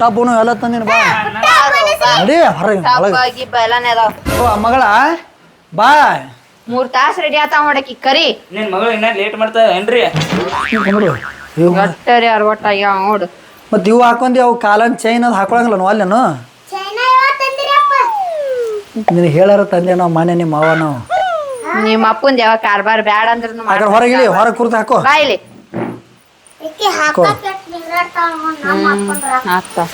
ಟಬ್ಬನು ಎಲ್ಲ ತಂದಿನ ಬಾ ನಡಿ ಹೊರಗೆ ಒಳಗೆ ಗಿಬ್ಬ ಎಲ್ಲಾನೇ ಅದಾವ. ಓ ಮಗಳ ಬಾ 3 ತಾಸ್ ರೆಡಿ ಆತಾವ ನೋಡಕಿ ಕರಿ. ನಿನ್ ಮಗಳು ಇನ್ನ ಲೇಟ್ ಮಾಡ್ತಾಳ ಏನ್ರಿ ಕುಂದ್ರು. ಇವು ಗಟ್ಟರಿ ಅರ್ವಟ್ಟ ಆಗ್ಯಾವ ನೋಡು. ಮತ್ತೆ ಇವು ಹಾಕೊಂಡಿ ಅವು ಕಾಲನ್ ಚೈನ್ ಅದು ಹಾಕೊಳಂಗಿಲ್ಲ ನಾವು ಅಲ್ಲೇನು ಚೈನಾ ಯಾವತ್ತು ತಂದಿರಪ್ಪ? ನಿನಗೆ ಹೇಳಾರ ತಂದೆ ನಾವು ಮನೆ ನಿಮ್ಮ ಅವ್ವ ನಾವು ನಿಮ್ಮ ಅಪ್ಪಂದ ಯಾವ ಕಾರ್ಬಾರ್ ಬ್ಯಾಡ ಅಂದ್ರೂ ಆ ಕಡೆ ಹೊರಗೆ ಇಳಿ ಹೊರಗೆ ಕುರ್ತು ಹಾಕೋ ಬಾ ಇಲ್ಲಿ. ಈಕಿ ಹಾಕಕ್ ಎಷ್ಟ್ ನಿಂದ್ರಾಡ್ತಾಳ ನೋಡ್, ನಮ್ಮ ಅಪ್ಪನ್ ರಾಕ. ಹಾಕ್ತಾ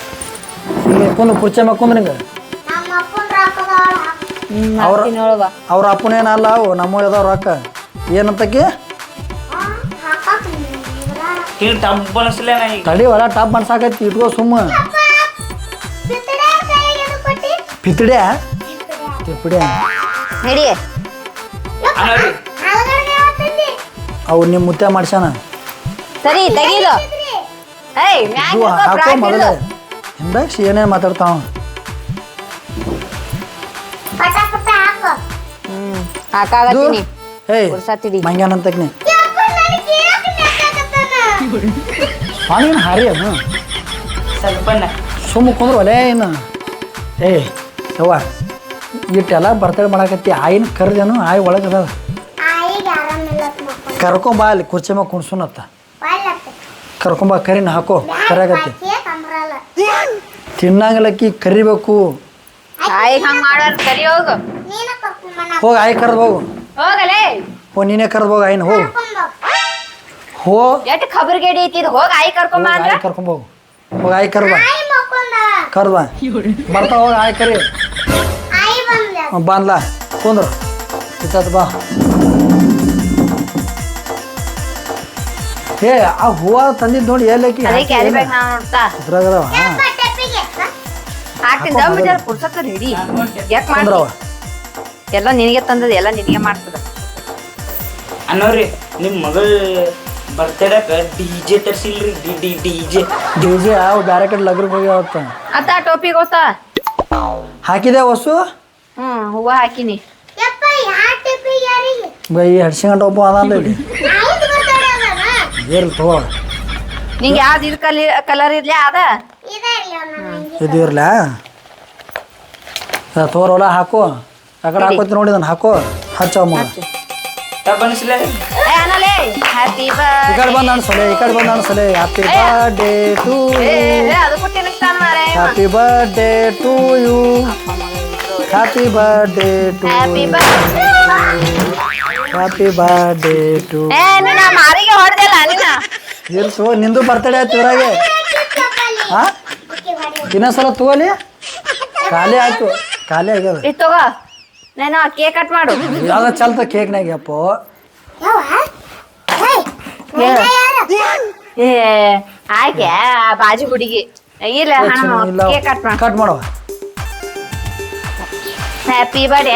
ಇಲ್ಲಿ ಕುಂದು ಕುರ್ಚಿ ಮ್ಯಾಗ ಕುಂದು ನಿಂಗೆ ನಮ್ಮ ಅಪ್ಪನ್ ರಾಕದಾಳ ಹಾಕ್. ನೋಡುವ. ಅವ್ರ ಅಪ್ಪನೇನಲ್ಲ ಅವು ನಮ್ಮ ಅದಾವ ರೊಕ್ಕ ಏನಂತಕಿ ಹಾಕಕ್ ನಿಂದ್ರಾಡ. ಹಿಂಗ್ ಟಬ್ ಅನ್ಸಲೇ ನಾ ಈಗ ತಡಿ ಹೊಲ ಟಾಪ್ ಮಾಡ್ಸಾಕೈತಿ ಇಟ್ಕೋ ಸುಮ್ಮ ಅಪ್ಪ, ಬಿತ್ತಡೆ ಕೈಗೆ ಎದು ಕೊಟ್ಟಿ? ಪಿತ್ತಡ್ಯಾ ತಿಪ್ಪಡ್ಯಾ ನಡಿ. ಅನ್ನೋರಿ ಆಲೂಗಡ್ಡೆ ಯಾವತ್ತು ತಂದಿ? ಅವು ನಿಮ್ಮ ಮುತ್ತೆ ಮಾಡ್ಸ್ಯಾನ ಸರಿ ತೆಗೀಲು. ಏಯ್ ಮ್ಯಾಗ್ ಇವು ಹಿಡ್ಕೊ, ಹಾಕೋ ಬ್ರಾಕೆಟ್ ಮೊದಲೇ ಹಿಡ್ಕೊ. ಹಿಂದಾಕ್ಷಿ ಏನೇನು ಮಾತಾಡ್ತಾವ ಪಟ ಪಟ ಹಾಕು. ಹಾಕಾಗತ್ತೀನಿ. ಏಯ್ ಕುರ್ಸಾತಿಡಿ. ಮಂಗ್ಯಾನಂತಕ್ನಿ ಯಪ್ಪ, ನನಗ್ ಕೇಳಕ್ಕೆ ನೆಟ್ಟಾಗತ್ತಾನ. ಅವನೇನು ಹಾರಿ ಅನು ಸ್ವಲ್ಪನ ಸುಮ್ಮ ಕುಂದ್ರು ಒಲೆ ಏನು ಏಯ್ ಯವ್ವ ಇಟ್ಟೆಲ್ಲ ಬರ್ತಡೇ ಮಾಡಾಕತ್ತಿ ಆಯಿನ ಕರ್ದೇನು ಆಯಿ ಒಳಗೆ ಅದ ಆಯಿಗೆ ಆರಾಮಿಲ್ಲ ಅಂತ ಮಕ್ಕೊಂಡ್. ಕರ್ಕೊಂಬಾ ಅಲ್ಲಿ ಕುರ್ಚಿ ಮ್ಯಾಗ ಕುಣ್ಸುನತ್ತ ಬಾಯ್ಲತ್ತ. ಕರ್ಕೊಂಬಾ ಕರಿನ ಹಾಕೋ ಕರಿಯಾಗತ್ತಿ ಕೇಕ್ ಅಂಬ್ರಲ್ಲ. ತಿನ್ನಂಗಿಲ್ಲಕ್ಕಿ ಕರಿಬೇಕು ಆಯ್ ಹಂಗ್ ಮಾಡೋರ್ ಕರಿ ಹೋಗು. ನೀನ ಕರ್ಕೊಂಬನ. ಹೋಗಿ ಆಯಿ ಕರ್ದು ಹೋಗು ಹೋಗಲೇ. ಹೋ ನೀನೇ ಕರ್ದು ಹೋಗಿ ಆಯಿನ ಹೋಗು ಹೋ ಎಷ್ಟ್ ಖಬರ್ಗೇಡಿ ಐತಿ ಇದು. ಹೋಗ ಆಯ್ ಕರ್ಕೊಂಬ ಅಂದ್ರ. ಆಯಿ ಕರ್ಕೊಂಬೋಗು ಹೋಗಿ ಆಯಿ ಕರ್ದ ಆಯಿ ಮಕ್ಕೊಂದ. ಕರ್ದ ಬರ್ತಾ ಹೋಗಿ ಆಯಿ ಕರಿ ಆಯಿ ಬಂದ್ಲ. ಬಂದ್ಲ ಕುಂದ್ರು ಇತ್ತ ಬಾ ಏ ಆ ಹೂವ ತಂದಿದ್ದು ನೋಡಿ ಎಲ್ಲಕ್ಕಿ ಅದೇ ಕ್ಯಾರಿ ಬ್ಯಾಗ್ ನಾ ನೋಡ್ತಾ ಇದ್ರಾಗದವ ಯಪ್ಪ, ಟೆಪ್ಪಿಗೆ. ಹಾಕ್ತೀನಿ ದಮ್ ಜರ ಕುರ್ಸಕ್ಕ ರೆಡಿ. ಯಾಕೆ ಕುಂದ್ರವ ಮಾಡ್ತಿ ಎಲ್ಲ ನಿನಗೆ ತಂದದ ಎಲ್ಲ ನಿನಗೆ ಮಾಡ್ತದ. ಅನ್ನೋರಿ ನಿಮ್ ಮಗಳ ಬರ್ತಡೇಕ ಡಿಜೆ ತರ್ಸಿಲ್ರಿ ಡಿಜೆ ಡಿಜೆ ಅವು ಬ್ಯಾರೆ ಕಡೆ ಲಗ್ರಕ್ಕೆ ಹೋಗಿ ಅವತ್ತ ಅತ್ತ ಟೋಪಿ ಗೊತ್ತಾ? ಹಾಕಿದೆ ಹೊಸು ಹೂವ ಹಾಕಿನಿ. ಯಪ್ಪ, ಯಾ ಟೆಪ್ಪಿಗೆ ಯಾರಿಗೆ? ಈ ಹಡ್ಸಿಗಂಟ ಒಬ್ಬ ಅದ ಇಲ್ಲಿ ಆಯ್ತು ಬರ್ತಡೆ ಅದನ. ಏರ್ಲಿ ತಗೋ ನಿಂಗೆ ಯಾವ್ದು ಇದು ಕಲರ್ ಇರ್ಲಿ ಅದ. ಇದೇ ಇಲ್ಲ ನನಗೆ. ಇದು ಇರ್ಲಾ ತೋರಲ್ಲ ಹಾಕು ಆ ಕಡೆ ಹಾಕೋತಿ ನೋಡಿ ನಾನು ಹಾಕೋ ಹಚ್ಚವ ಮಗ ಟಬ್ ಅನ್ಸಲೇ ಅನ್ನಲೇ ಹ್ಯಾಪಿ ಈ ಕಡೆ ಬಂದು ಅನ್ಸಲೆ ಈ ಕಡೆ ಬಂದು ಅನ್ಸಲೆ ಹ್ಯಾಪಿ ಬರ್ಡೇ ಟು ಅದು ಕೊಟ್ಟಿನ ಮಾರೇ. Happy birthday to you happy birthday to happy birthday. Happy birthday to ನಿನ್ನ ಮಾರಿಗೆ ಹೊಡೆದಿಲ್ಲ ನಿನ್ನ. ಇರ್ಸು ನಿಂದು ಬರ್ತಡೇ ಆಯ್ತು ಇದ್ರಾಗೆ ಹಾ ಇನ್ನೊಂದ್ಸಲ ತಗೋಲಿ ಖಾಲಿ ಆಯ್ತು ಖಾಲಿ ಆಗ್ಯದ ಇದು ತಗೋ ನಾನು ಕೇಕ್ ಕಟ್ ಮಾಡು. ಯಾವ್ದ ಚಲ್ತ ಕೇಕ್ನಾಗ ಅಪ್ಪೋ ಯಾವ? ಹೇಯ್, ಹೇಳು. ಯಾರು? ಏ ಆಕೆ ಬಾಜು ಹುಡುಗಿ ಇಲ್ಲ ಹಣ ಕೇಕ್ ಕಟ್ ಮಾಡು. ಕಟ್ ಮಾಡುವ ಹ್ಯಾಪಿ ಬರ್ಡೇ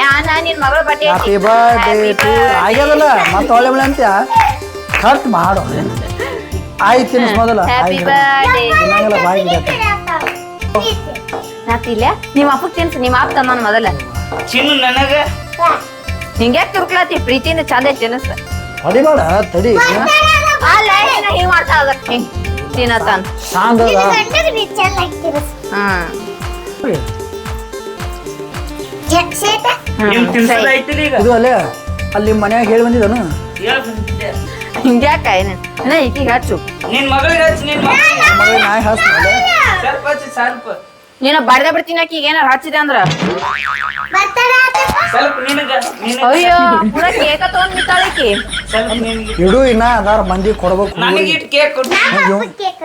ನಿನ್ ಮಗಳ ಬರ್ಡೇ ಹ್ಯಾಪಿ ಬರ್ಡೇ ಟು ಆಗ್ಯದಲ್ಲ ಮತ್ತೆ ಒಳ್ಳೆ ಮಳೆ ಅಂತ್ಯ ಕಟ್ ಮಾಡು ಆಯ್ತು ತಿನ್ನಿಸ್ ಮೊದಲ ಹ್ಯಾಪಿ ಬರ್ಡೇ. ತಿನ್ನಂಗಿಲ್ಲ ಬಾಯಿ ಬಿಡತ್ತೆ ನಾತಿಲ್ಲ ನಿಮ್ಮ ಅಪ್ಪಗ್ ತಿನ್ಸು. ನಿಮ್ಮ ಅಪ್ಪ ತಮ್ಮ ಮೊದಲ ಚಿನ್ನು ನನಗ ಹಿಂಗ್ಯಾಕ್ ತುರ್ಕ್ಲಾತಿ ಪ್ರೀತಿಯಿಂದ ಚಂದ ತಿನ್ನಿಸ. ಹೊಡಿಬೇಡ ತಡಿ ಅಲ್ಲ ಹಿಂಗ್ ಮಾಡ್ತಾ ಅದಕ್ಕೆ ಹಿಂಗ್ ತಿನ್ನತಾನ. ಸಾಂಗ್ ಅದ ಗಂಡಗೆ ರೀಚಾರ್ಜ್ ಆಗ್ತಿರಸ್. ಸೇಟ ನಿಮ್ ತಿನ್ಸದ ಐತಿಲ್ಲ ಈಗ ಇದು ಅಲ್ಲೇ ಅಲ್ಲಿ ಮನ್ಯಾಗ ಹೇಳಿ ಬಂದಿದ್ದನು ಹೇಳ್ ಬಂದಿದ್ದೆ. ಹಿಂಗ್ಯಾಕ ಏನ ಈಕಿಗೆ ಹಚ್ಚು. ನಿನ್ ಮಗಳಿಗೆ ಹಚ್ಚಿ ನಿನ್ ಮಗಳಿಗೆ ನಾಯಿ ಹಾಸ್ತು ಸ್ವಲ್ಪ ಹಚ್ಚಿ ಸ್ವಲ್ಪ ನೀನು ಬಡ್ದ ಬಿಡ್ತೀನಿ ಆಕಿಗೆ ಏನಾರ ಹಚ್ಚಿದೆ ಅಂದ್ರ ಬರ್ತಾರ ಆತಪ್ಪ. ಸ್ವಲ್ಪ ನಿನಗ ಅಯ್ಯೋ ಪೂರ ಕೇಕ ತಗೊಂಡ್ ನಿಂತಾಳಕಿ. ಸ್ವಲ್ಪ ನಿನಗೆ ಇಡು ಇನ್ನ ಅದಾರ ಮಂದಿ ಕೊಡ್ಬೇಕು ನನಗೆ ಇಟ್ಟು ಕೇಕ್ ಕೊಡು.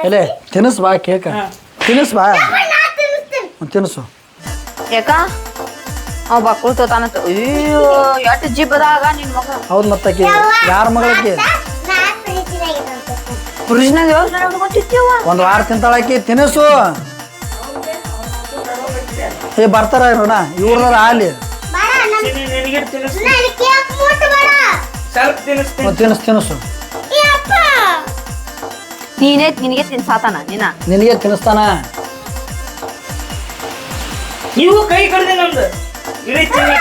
ಎಲೆ ತಿನ್ನಿಸ್ ಬಾ ಕೇಕ ತಿನ್ನಿಸ್ ಬಾ ನಾ ತಿನ್ನಿಸ್ತೀನಿ. ತಿನ್ನಿಸು ಯಾಕ ಅವ್ ಬಕ್ಕುಳ್ ತೋತಾನಂತ. ಅಯ್ಯೋ ಎಷ್ಟ್ ಜಿಬ್ ಅದಾಗ ನಿನ್ ಮಗ. ಹೌದ್ ಮತ್ತಾಕಿ ಯಾರ ಮಗಳಕ್ಕಿ ನಾ ಫ್ರಿಜ್ನಾಗ ಇಟ್ಕೊಂತೀನಿ. ಫ್ರಿಜ್ನಾಗ ಯೋಚನೆ ಮಾಡ್ಕೊತಿರ್ತೀವ. ಒಂದ್ ವಾರ ತಿಂತಾಳಕಿ ತಿನ್ನಿಸು ಏ ಬರ್ತಾರ ನೋಡ ಇವ್ರದಾರ ಆಲಿ ಬೇಡ ನಿನಗೆ ತಿನ್ನಿಸ್ತೀನಿ. ನನಗೆ ಕೇಕ್ ಮುಟ್ಬೇಡ. ಸ್ವಲ್ಪ ತಿನ್ನಿಸ್ತೀನಿ. ತಿನ್ನಿಸು ಏ ಅಪ್ಪ. ನಿನಗೆ ತಿನ್ಸಾತಾನ ನೀನ. ನಿನಗೆ ತಿನ್ನಿಸ್ತಾನ ನೀವು ಕೈ ಕಡ್ದೆ ನಮ್ದು ಇಳಿ ತಿನ್ನಿ.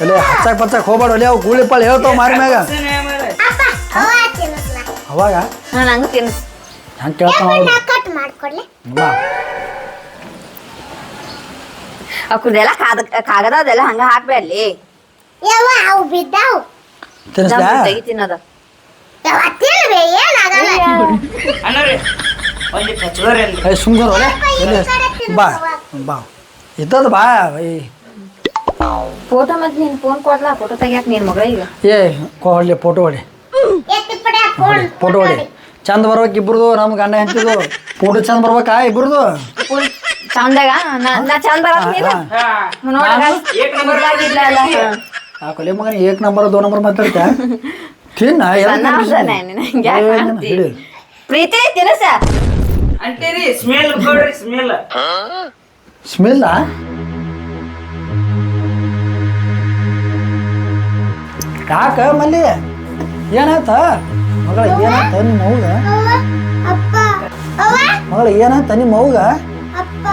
ಎಲೆ ಹಚ್ಚಾಕ್ ಪಚ್ಚಾಕ್ ಹೋಗ್ಬೇಡ ಒಲೆ ಅವು ಗೂಳಿ ಪಾಳಿ ಹೇಳ್ತಾವ ಮಾರಿ ಮ್ಯಾಗ ಅಪ್ಪ ಅವ್ವ ತಿನ್ನಿಸ್ಲಾ. ಅವಾಗ ನಾನು ಹಂಗ ತಿನ್ಸ್. ಹಂಗೆ ಕೇಳ್ತಾವ ನಾ ಕಟ್ ಮಾಡ್ಕೊಡ್ಲೆ. ಅಕ್ಕದೆಲ್ಲ ಕಾಗದ ಅದೆಲ್ಲ ಹಂಗ ಹಾಕ್ಬೇಡ್ಲಿ. ಯವ್ವ ಅವು ಬಿದ್ದಾವು. ತಿನ್ನಿಸ್ಲಾ ತೆಗಿ ತಿನ್ನೋದ. ಯವ್ವ ತಿನ್ಬೇ ಏನಾಗಲ್ಲ. ಅನ್ನೋರಿ ಒಂದು ಕಚ್ವರಿ ಅಂದ್ರಿ. ಏ ಸುಮ್ಗರ್ ಒಲೆ ಎಲೆ ಬಾ ಬಾ ಇದ್ದದ ಬಾ ಏ ಫೋಟೋ ಮತ್ ನೀನ್ ಫೋನ್ ಕೊಡ್ಲಾ ಫೋಟೋ ತೆಗಿಯಾಕ ನಿನ್ ಮಗ ಈಗ. ಏ ಕೊಡ್ಲಿ ಫೋಟೋ ಹೊಡಿ ಎತ್ತಿ ಪಡೆ ಫೋನ್ ಫೋಟೋ ಹೊಡಿ ಚಂದ ಬರ್ಬೇಕು ಇಬ್ರದು ನಮ್ ಗಂಡ ಹೆಂಡತಿದು ಫೋಟೋ ಚಂದ ಬರ್ಬೇಕಾ ಇಬ್ರದು ಫುಲ್ ಚಂದಾಗ ನಾ ಚಂದ ಬರತ್ ನೀನು ಹಾ ನೋಡ ಏಕ್ ನಂಬರ್ ಅಲ್ಲ ಆ ಕೊಲೆ ಮಗನ ಏಕ್ ನಂಬರ್ 2 ನಂಬರ್ ಮಾತಾಡ್ತಾ ತಿನ್ನ ಹಿಡಿ ಪ್ರೀತಿ ತಿನ್ನಸ ಅಂಟೇರಿ ಸ್ಮೆಲ್ ಕೊಡ್ರಿ ಸ್ಮೆಲ್. ಸ್ಮೆಲ್ಲ ಯಾಕ ಮಲ್ಲಿ ಏನಾಯ್ತ ಮಗಳ ಏನಾಯ್ತ ನಿಮ್ಮ ಅವ್ಗ ಅವ್ವ ಅಪ್ಪ ಅವ್ವ ಮಗಳ ಏನಾಯ್ತ ನಿಮ್ಮ ಅವ್ಗ ಅಪ್ಪ